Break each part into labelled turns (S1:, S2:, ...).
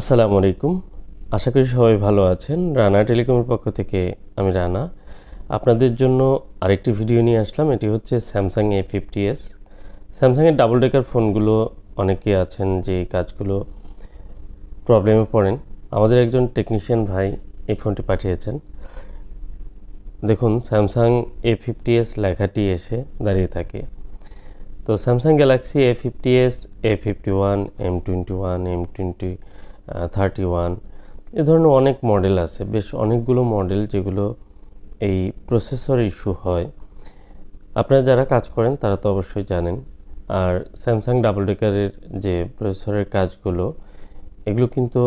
S1: আসসালামু আলাইকুম। আশা করি সবাই ভালো আছেন। রানা টেলিকমের পক্ষ থেকে আমি রানা। আপনাদের জন্য আরেকটি ভিডিও নিয়ে আসলাম। এটি হচ্ছে স্যামসাং A50s। স্যামসাংয়ের ডাবল ডেকার ফোনগুলো অনেকে আছেন যে এই কাজগুলো প্রবলেমে পড়েন। আমাদের একজন টেকনিশিয়ান ভাই এই ফোনটি পাঠিয়েছেন। দেখুন স্যামসাং A50s লেখাটি এসে দাঁড়িয়ে থাকে। তো Samsung Galaxy A50s, A51, M21, M31 এ ধরনের অনেক মডেল আছে, বেশ অনেকগুলো মডেল যেগুলো এই প্রসেসর ইস্যু হয়। আপনারা যারা কাজ করেন তারা তো অবশ্যই জানেন। আর স্যামসাং ডাবল ডেকারের যে প্রসেসরের কাজগুলো এগুলো কিন্তু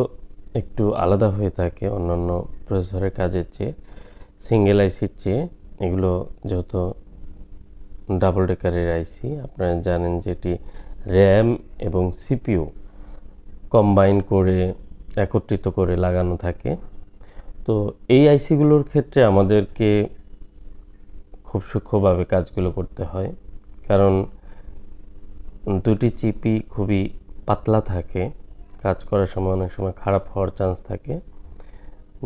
S1: একটু আলাদা হয়ে থাকে অন্যান্য প্রসেসরের কাজের চেয়ে, সিঙ্গেল আইসির চেয়ে। এগুলো যেহেতু ডাবল ডেকারের আইসি, আপনারা জানেন যে এটি র্যাম এবং সিপিইউ কম্বাইন করে একত্রিত করে লাগানো থাকে। তো এই আইসিগুলোর ক্ষেত্রে আমাদেরকে খুব সূক্ষ্মভাবে কাজগুলো করতে হয়, কারণ দুটি চিপই খুবই পাতলা থাকে। কাজ করার সময় অনেক সময় খারাপ হওয়ার চান্স থাকে,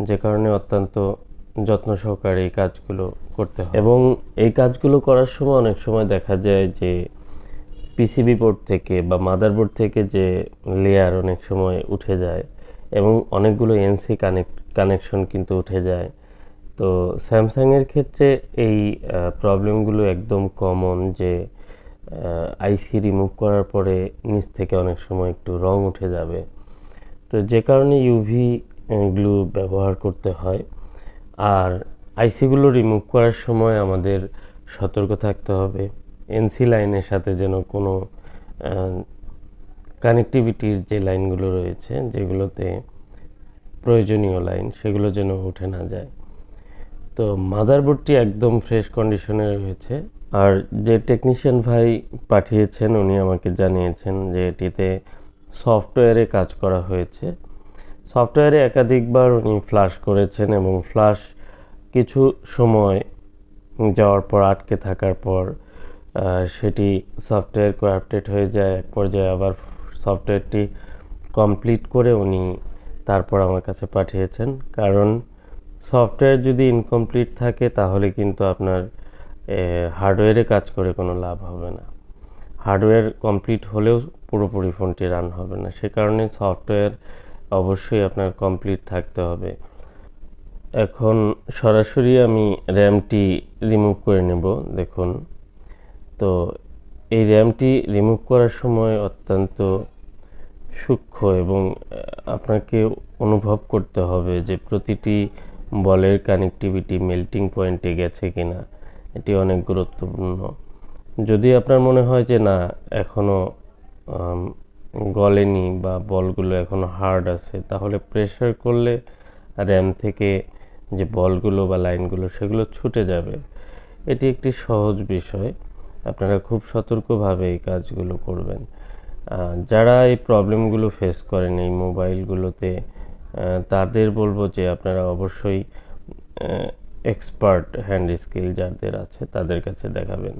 S1: যে কারণে অত্যন্ত যত্ন সহকারে এই কাজগুলো করতে হয়। এবং এই কাজগুলো করার সময় অনেক সময় দেখা যায় যে পিসিবি বোর্ড থেকে বা মাদারবোর্ড থেকে যে লেয়ার অনেক সময় উঠে যায় এবং অনেকগুলো এনসি কানেকশন কিন্তু উঠে যায়। তো স্যামসাংয়ের ক্ষেত্রে এই প্রবলেমগুলো একদম কমন, যে আইসি রিমুভ করার পরে নিচ থেকে অনেক সময় একটু রং উঠে যাবে। তো যে কারণে ইউভি গ্লু ব্যবহার করতে হয়। আর আইসিগুলো রিমুভ করার সময় আমাদের সতর্ক থাকতে হবে এনসি লাইনের সাথে যেন কোনো কানেক্টিভিটির যে লাইনগুলো রয়েছে, যেগুলোতে প্রয়োজনীয় লাইন, সেগুলো যেন উঠে না যায়। তো মাদারবোর্ডটি একদম ফ্রেশ কন্ডিশনে রয়েছে। আর যে টেকনিশিয়ান ভাই পাঠিয়েছেন উনি আমাকে জানিয়েছেন যে এটিতে সফটওয়্যারে কাজ করা হয়েছে। সফটওয়্যারে একাধিকবার উনি ফ্লাশ করেছেন এবং ফ্লাশ কিছু সময় যাওয়ার পর আটকে থাকার পর সেটি সফটওয়্যার করাপ্টেড হয়ে যায়। এক পর্যায়ে আবার সফটওয়্যারটি কমপ্লিট করে উনি তারপর আমার কাছে পাঠিয়েছেন। কারণ সফটওয়্যার যদি ইনকমপ্লিট থাকে তাহলে কিন্তু আপনার হার্ডওয়্যারে কাজ করে কোনো লাভ হবে না। হার্ডওয়্যার কমপ্লিট হলেও পুরোপুরি ফোনটি রান হবে না। সে কারণে সফটওয়্যার অবশ্যই আপনার কমপ্লিট থাকতে হবে। এখন সরাসরি আমি র্যামটি রিমুভ করে নেব। দেখুন, তো এই র্যামটি রিমুভ করার সময় অত্যন্ত সূক্ষ্ম এবং আপনাকে অনুভব করতে হবে যে প্রতিটি বলের কানেক্টিভিটি মেল্টিং পয়েন্টে গেছে কিনা। এটি অনেক গুরুত্বপূর্ণ। যদি আপনার মনে হয় যে না এখনও গলেনি বা বলগুলো এখনও হার্ড আছে, তাহলে প্রেসার করলে র্যাম থেকে যে বলগুলো বা লাইনগুলো সেগুলো ছুটে যাবে। এটি একটি সহজ বিষয়, আপনারা খুব সতর্কভাবে এই কাজগুলো করবেন। যারা এই প্রবলেমগুলো ফেস করেন এই মোবাইলগুলোতে, তাদের বলবো যে আপনারা অবশ্যই এক্সপার্ট হ্যান্ড স্কিল যাদের আছে তাদের কাছে দেখাবেন।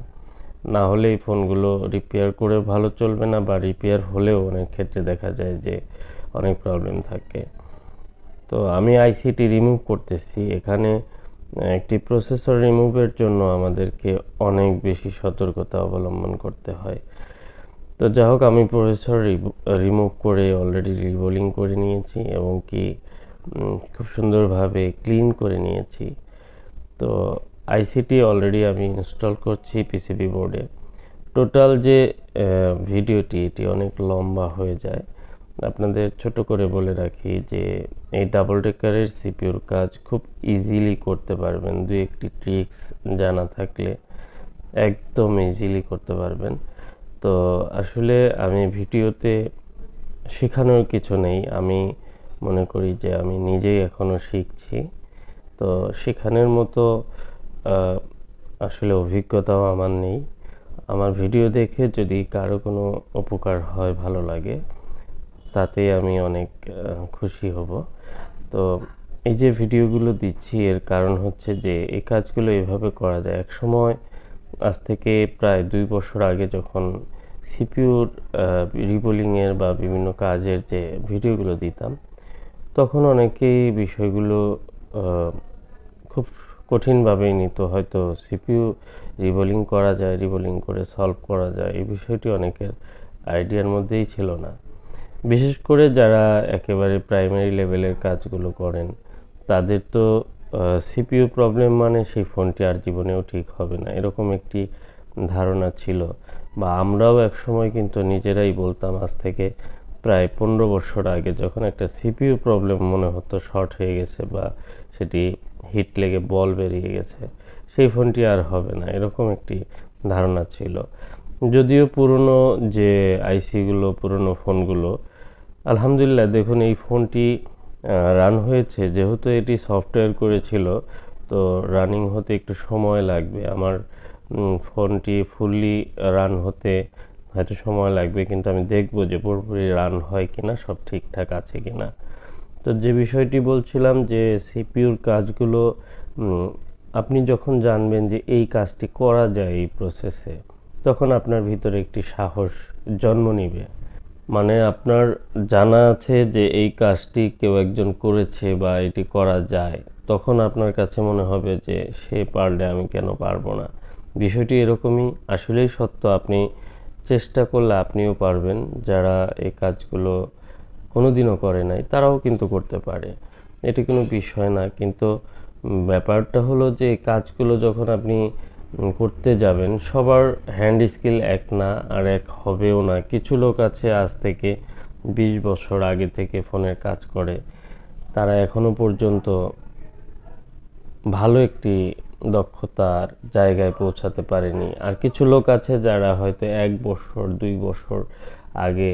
S1: না হলে এই ফোনগুলো রিপেয়ার করে ভালো চলবে না, বা রিপেয়ার হলেও অনেক ক্ষেত্রে দেখা যায় যে অনেক প্রবলেম থাকে। তো আমি আইসিটি রিমুভ করতেছি। এখানে একটি প্রসেসর রিমুভের জন্য আমাদেরকে অনেক বেশি সতর্কতা অবলম্বন করতে হয়। তো যাই হোক, আমি প্রসেসর রিমুভ করে অলরেডি রিবোলিং করে নিয়েছি এবং কি খুব সুন্দরভাবে ক্লিন করে নিয়েছি। তো আইসিটি অলরেডি আমি ইনস্টল করছি পিসিবি বোর্ডে। টোটাল যে ভিডিওটি এটি অনেক লম্বা হয়ে যায়। আপনাদের ছোট করে বলে রাখি যে এই ডাবল ডেকারের সিপিইউর কাজ খুব ইজিলি করতে পারবেন। দু একটি ট্রিক্স জানা থাকলে একদম ইজিলি করতে পারবেন। তো আসলে আমি ভিডিওতে শেখানোর কিছু নেই। আমি মনে করি যে আমি নিজেই এখনও শিখছি। তো শেখানোর মতো আসলে অভিজ্ঞতাও আমার নেই। আমার ভিডিও দেখে যদি কারো কোনো উপকার হয়, ভালো লাগে, তাতেই আমি অনেক খুশি হব। তো এই যে ভিডিওগুলো দিচ্ছি এর কারণ হচ্ছে যে এই কাজগুলো এভাবে করা যায়। এক সময় আজ থেকে প্রায় 2 বছর আগে যখন সিপিইউর রিবোলিংয়ের বা বিভিন্ন কাজের যে ভিডিওগুলো দিতাম, তখন অনেকেই বিষয়গুলো খুব কঠিনভাবেই নিত। হয়তো সিপিইউ রিবোলিং করা যায়, রিবোলিং করে সলভ করা যায়, এই বিষয়টি অনেকের আইডিয়ার মধ্যেই ছিল না। বিশেষ করে যারা একেবারে প্রাইমারি লেভেলের কাজগুলো করেন, তাদের তো সিপিইউ প্রবলেম মানে সেই ফোনটি আর জীবনেও ঠিক হবে না, এরকম একটি ধারণা ছিল। বা আমরাও একসময় কিন্তু নিজেরাই বলতাম, আজ থেকে প্রায় 15 বছর আগে, যখন একটা সিপিইউ প্রবলেম মনে হতো শর্ট হয়ে গেছে বা সেটি হিট লেগে বল বেরিয়ে গেছে, সেই ফোনটি আর হবে না, এরকম একটি ধারণা ছিল। যদিও পুরনো যে আইসিগুলো, পুরনো ফোনগুলো, আলহামদুলিল্লাহ দেখুন এই ফোনটি রান হয়েছে, যেহেতু এটি সফটওয়্যার করেছিল, তো রানিং হতে একটু সময় লাগবে। আমার ফোনটি ফুললি রান হতে হয়তো সময় লাগবে, কিন্তু আমি দেখবো যে পুরোপুরি রান হয় কিনা, সব ঠিকঠাক আছে কিনা। তো যে বিষয়টি বলছিলাম যে সিপিইউর কাজগুলো আপনি যখন জানবেন যে এই কাজটি করা যায় এই প্রসেসে, তখন আপনার ভিতরে একটি সাহস জন্ম নিবে। মানে আপনার জানা আছে যে এই কাজটি কেউ একজন করেছে বা এটি করা যায়, তখন আপনার কাছে মনে হবে যে সে পারলে আমি কেন পারবো না। বিষয়টি এরকমই, আসলেই সত্য। আপনি চেষ্টা করলে আপনিও পারবেন। যারা এই কাজগুলো কোনোদিনও করে নাই তারাও কিন্তু করতে পারে, এটি কোনো বিষয় না। কিন্তু ব্যাপারটা হলো যে কাজগুলো যখন আপনি করতে যাবেন, সবার হ্যান্ড স্কিল এক না, আর এক হবেও না। কিছু লোক আছে আজ থেকে 20 বছর আগে থেকে ফোনের কাজ করে, তারা এখনো পর্যন্ত ভালো একটি দক্ষতার জায়গায় পৌঁছাতে পারেনি। আর কিছু লোক আছে যারা হয়তো 1 বছর 2 বছর আগে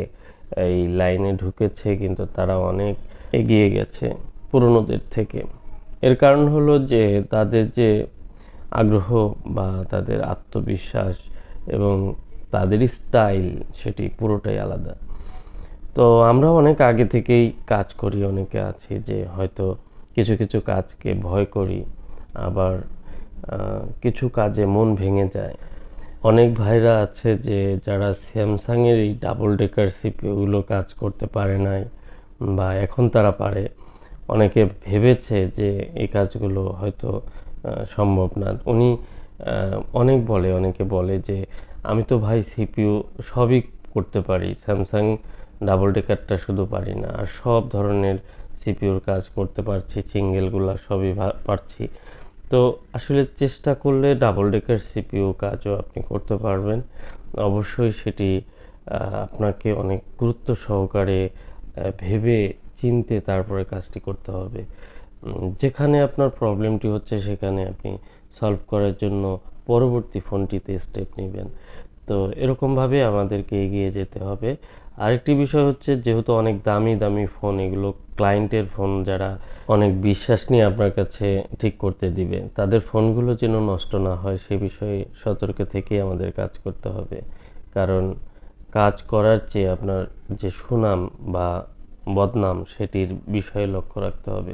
S1: এই লাইনে ঢুকেছে, কিন্তু তারা অনেক এগিয়ে গেছে পুরনোদের থেকে। এর কারণ হলো যে তাদের যে আগ্রহ বা তাদের আত্মবিশ্বাস এবং তাদের স্টাইল, সেটি পুরোটাই আলাদা। তো আমরা অনেক আগে থেকেই কাজ করি, অনেকে আছি যে হয়তো কিছু কিছু কাজকে ভয় করি, আবার কিছু কাজে মন ভেঙে যায়। অনেক ভাইরা আছে যে যারা স্যামসাংয়ের এই ডাবল ডেকার সিপিইউগুলো কাজ করতে পারে নাই, বা এখন তারা পারে। অনেকে ভেবেছে যে এই কাজগুলো হয়তো সম্ভব না। উনি অনেকে বলে যে আমি তো ভাই সিপিইউ সবই করতে পারি, স্যামসাং ডাবল ডেকারটা শুধু পারি না, আর সব ধরনের সিপিইউর কাজ করতে পারছি, সিঙ্গেলগুলা সবই পারছি। তো আসলে চেষ্টা করলে ডাবল ডেকার সিপিইউ কাজও আপনি করতে পারবেন। অবশ্যই সেটি আপনাকে অনেক গুরুত্ব সহকারে ভেবে চিন্তে তারপরে কাজটি করতে হবে। যেখানে আপনার প্রবলেমটি হচ্ছে সেখানে আপনি সলভ করার জন্য পরবর্তী ফোনটিতে স্টেপ নেবেন। তো এরকমভাবে আমাদেরকে এগিয়ে যেতে হবে। আরেকটি বিষয় হচ্ছে, যেহেতু অনেক দামি দামি ফোন, এগুলো ক্লায়েন্টের ফোন, যারা অনেক বিশ্বাস নিয়ে আপনার কাছে ঠিক করতে দিবে, তাদের ফোনগুলো যেন নষ্ট না হয় সে বিষয়ে সতর্ক থেকেই আমাদের কাজ করতে হবে। কারণ কাজ করার চেয়ে আপনার যে সুনাম বা বদনাম, সেটির বিষয়ে লক্ষ্য রাখতে হবে।